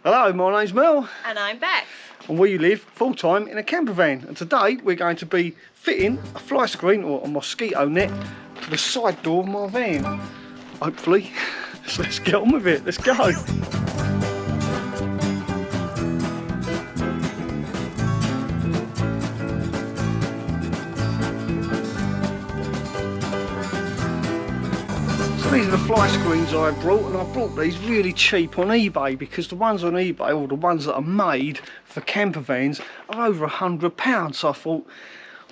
Hello, my name's Mel. And I'm Bex. And we live full-time in a camper van. And today we're going to be fitting a fly screen or a mosquito net to the side door of my van. Hopefully. So let's get on with it. Let's go. These are the fly screens I brought, and I brought these really cheap on eBay because the ones on eBay, or the ones that are made for camper vans, are over £100. So I thought,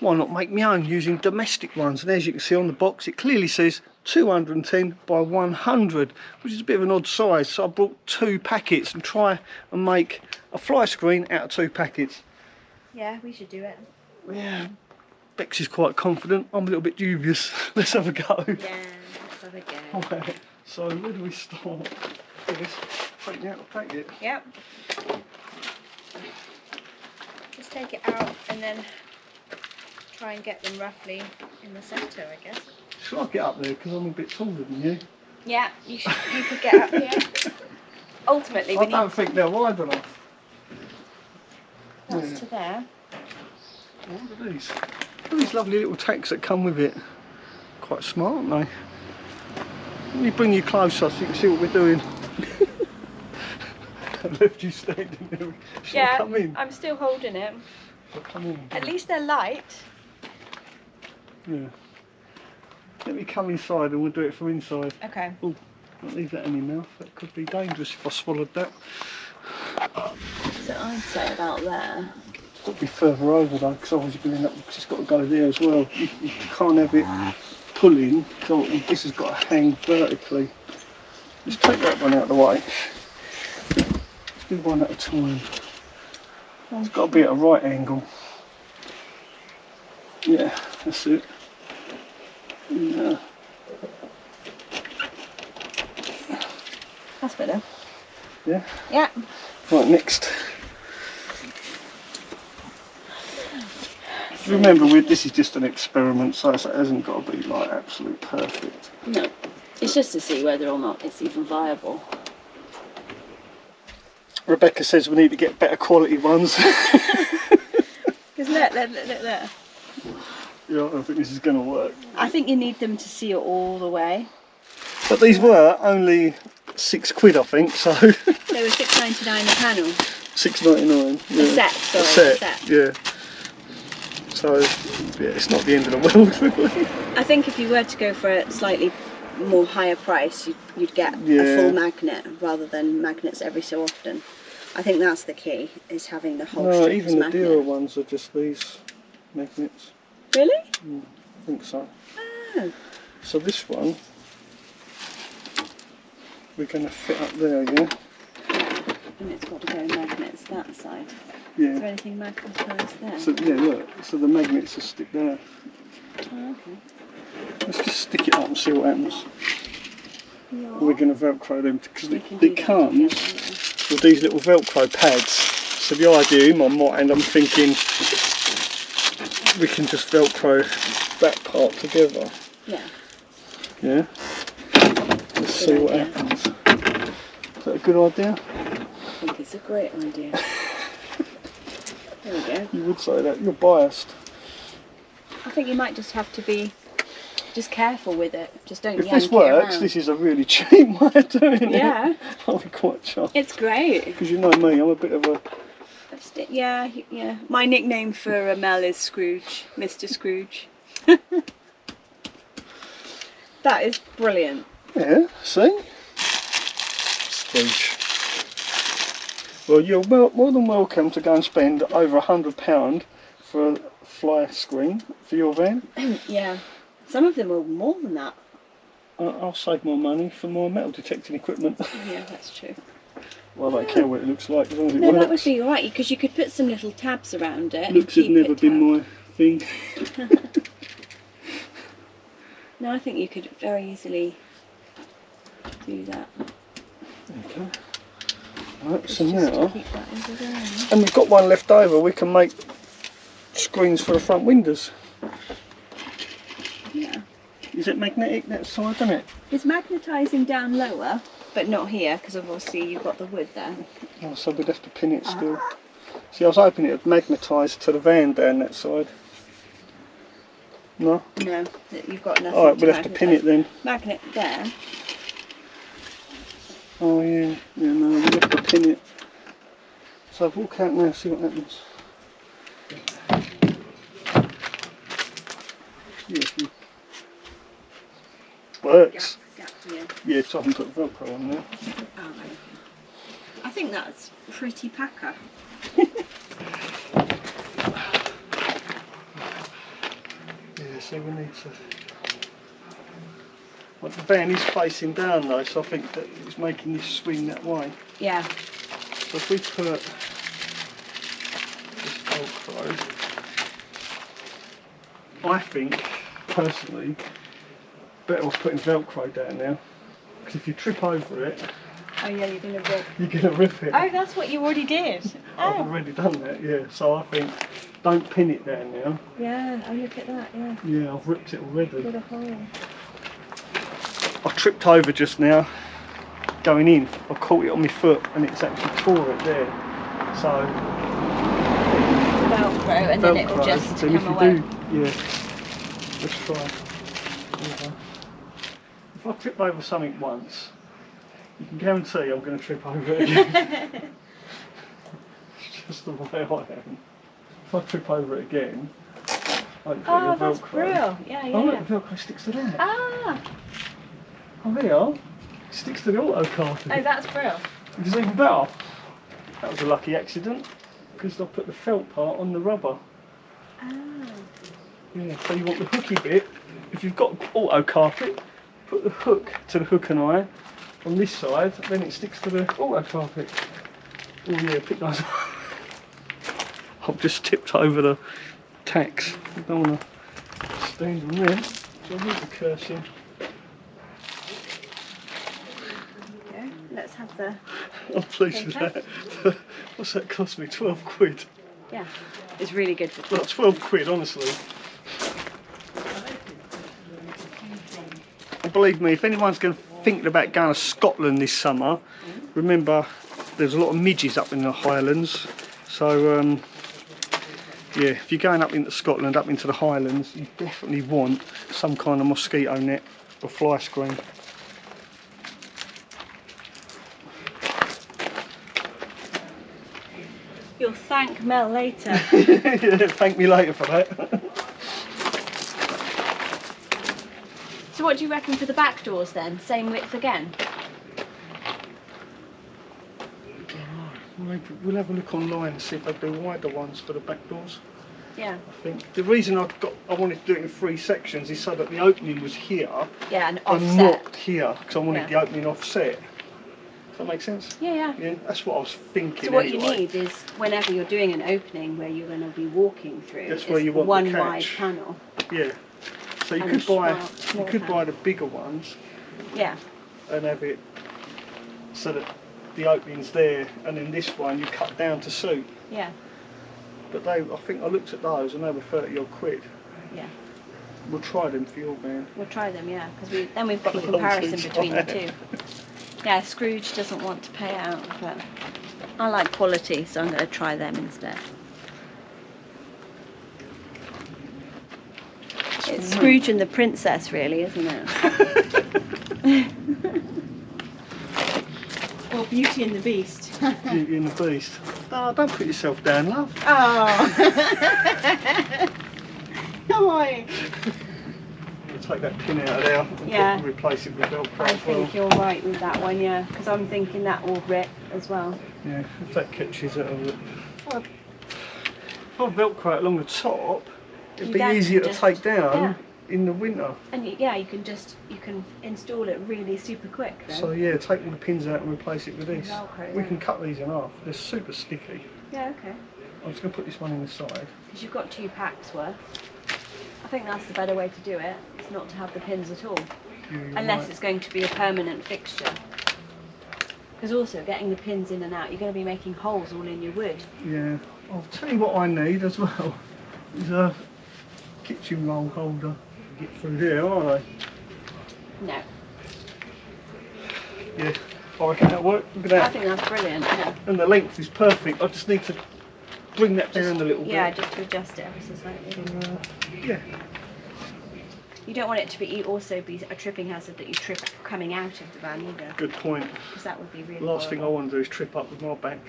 why not make my own using domestic ones? And as you can see on the box, it clearly says 210 by 100, which is a bit of an odd size. So I brought 2 packets and try and make a fly screen out of 2 packets. Yeah, we should do it. Yeah, Bex is quite confident. I'm a little bit dubious. Let's have a go. Yeah. Right, so where do we start? Just take out the packet. Yep. Just take it out and then try and get them roughly in the centre, I guess. Should I get up there because I'm a bit taller than you? Yeah, you could get up here. Ultimately, I don't think they're wide enough. That's to there. What are these? Look at these lovely little tacks that come with it. Quite smart, aren't they? Let me bring you closer so you can see what we're doing. I left you standing there. Shall I come in? I'm still holding it. Shall I come in? At least they're light. Yeah. Let me come inside and we'll do it from inside. Okay. Oh, don't leave that in your mouth. That could be dangerous if I swallowed that. So I'd say about there. It's got to be further over though, because otherwise you're going to end up, because it's got to go there as well. You can't have it pulling, so this has got to hang vertically. Let's take that one out of the way. Let's do one at a time. It's got to be at a right angle. Yeah, that's it. Yeah. That's better. Yeah? Yeah. Right, next. Remember, this is just an experiment, so it hasn't got to be like absolute perfect. No, it's just to see whether or not it's even viable. Rebecca says we need to get better quality ones. Because look there. Yeah, I don't think this is going to work. I think you need them to seal all the way. But these were only £6, I think, so. They were £6.99 a panel. £6.99. Yeah. A set. Yeah. So, yeah, it's not the end of the world, really. I think if you were to go for a slightly more higher price, you'd get a full magnet rather than magnets every so often. I think that's the key, is having the whole strip even the magnet. dearer ones are just these magnets. Really? I think so. Oh. So this one, we're going to fit up there, yeah? And it's got to go magnets that side. Yeah. Is there anything magnetised there? So, yeah, look, so the magnets will stick there. Oh, okay. Let's just stick it up and see what happens. Yeah. We're going to Velcro them because it comes with these little Velcro pads. So the idea in my mind, I'm thinking we can just Velcro that part together. Yeah. Yeah? Let's see what happens. Is that a good idea? I think it's a great idea. There we go. You would say that. You're biased. I think you might just have to be just careful with it. Just don't yank If this it works, around. this is a really cheap way of doing it. Yeah. I'll be quite chuffed. It's great. Because you know me, I'm a bit of a... Yeah. My nickname for Mel is Scrooge, Mr. Scrooge. That is brilliant. Yeah, see? Scrooge. Well, you're more than welcome to go and spend over £100 for a fly screen for your van. Yeah, some of them are more than that. I'll save more money for more metal detecting equipment. Yeah, that's true. Well, I don't care what it looks like as long as it No, works. that would be alright, because you could put some little tabs around it. Looks has never been my thing. No, I think you could very easily do that. Okay. Right, so now, Keep that over there. and we've got one left over, we can make screens for the front windows. Yeah. Is it magnetic that side, isn't it? Is magnetising down lower? But not here, because obviously you've got the wood there. Oh, so we'd have to pin it still. See, I was hoping it would magnetise to the van down that side. No? No, you've got nothing. Alright, we'll have to pin it then. Magnet there. Oh yeah, no, we'll have to pin it. So walk out now, see what happens. Yeah, works. Gap, yeah. Yeah, so I can put Velcro on there. Oh, right. I think that's pretty packer. Yeah, so we need to... Well, the van is facing down though, so I think that it's making this swing that way. Yeah. So if we put this Velcro, I think, personally, better off putting Velcro down now. Because if you trip over it, Oh yeah, you're going to rip. you're going to rip it. Oh, that's what you already did. I've Oh. already done that, yeah. So I think, don't pin it down now. Yeah, oh look at that, yeah. Yeah, I've ripped it already. Got a hole. I tripped over just now, going in. I caught it on my foot and it's actually tore it there. So, Velcro, and then it will just then come away. Yeah, let's try. If I trip over something once, you can guarantee I'm going to trip over it again. It's just the way I am. If I trip over it again, hopefully Oh, the that's Velcro. brilliant. Yeah, Oh yeah. look, the Velcro sticks to that. Ah, Oh, there you are. It sticks to the auto carton. oh, that's brilliant. Which is even better. That was a lucky accident because I put the felt part on the rubber. Ah. Yeah, so you want the hooky bit. If you've got auto carpet, put the hook to the hook and eye on this side, then it sticks to the auto carpet. Oh yeah, pick those up. I've just tipped over the tacks. I don't want to stand on them, so I'll leave the cursing. Okay, let's have the. I'm pleased with that. What's that cost me? 12 quid. Yeah, it's really good for Well, 12 quid, honestly. And believe me, if anyone's going to think about going to Scotland this summer, remember there's a lot of midges up in the Highlands. So, yeah, if you're going up into Scotland, up into the Highlands, you definitely want some kind of mosquito net or fly screen. You'll thank Mel later. Yeah, thank me later for that. So what do you reckon for the back doors then? Same width again? Maybe we'll have a look online and see if they do wider ones for the back doors. Yeah. I think the reason I wanted to do it in 3 sections is so that the opening was here Yeah, and and offset. not here, because I wanted the opening offset. Does that make sense? Yeah, yeah. Yeah, that's what I was thinking. So what anyway. you need is whenever you're doing an opening where you're going to be walking through, That's it's where you want one the wide catch. panel. Yeah. So you And could a buy small buy the bigger ones Yeah. and have it so that the opening's there, and then this one you cut down to suit. Yeah. But I think I looked at those and they were 30 odd quid. Yeah. We'll try them for your van. We'll try them, yeah, because then we've got the Long comparison since between the tried. two. Yeah, Scrooge doesn't want to pay out, but I like quality, so I'm going to try them instead. It's Scrooge and the Princess, really, isn't it? Or Beauty and the Beast. Beauty and the Beast. Oh, don't put yourself down, love. Oh! Come on. We'll take that pin out of there and Yeah. replace it with Velcro I as well. think you're right with that one, yeah, because I'm thinking that will rip as well. Yeah, if that catches it, I'll Well, if I Velcro it along the top, it'd You be then easier can to just- take down yeah. in the winter. and yeah, you can install it really super quick then. So yeah, take all the pins out and replace it with this. Velcro, We yeah. can cut these in half. They're super sticky. Yeah, okay. I'm just going to put this one in the side. Because you've got 2 packs worth. I think that's the better way to do it. It's not to have the pins at all, You're unless right. it's going to be a permanent fixture. Because also getting the pins in and out, you're going to be making holes all in your wood. Yeah, I'll tell you what I need as well. Is a kitchen roll holder. Get through here, aren't No. they? Yeah. I reckon that'll work. Look at I that. think that's brilliant. Yeah. And the length is perfect. I just need to bring that down a little Yeah, bit. just to adjust it ever so slightly. Yeah. You don't want it to be also be a tripping hazard that you trip coming out of the van either, Good point. because that would be really Last thing I horrible. want to do is trip up with my back,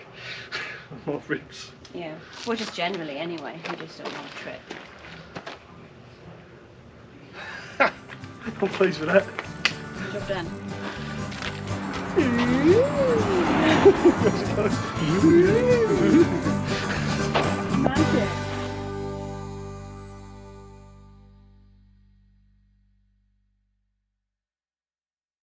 my ribs. Yeah, well, just generally anyway. You just don't want to trip. I'm pleased with that. Job done. Magic.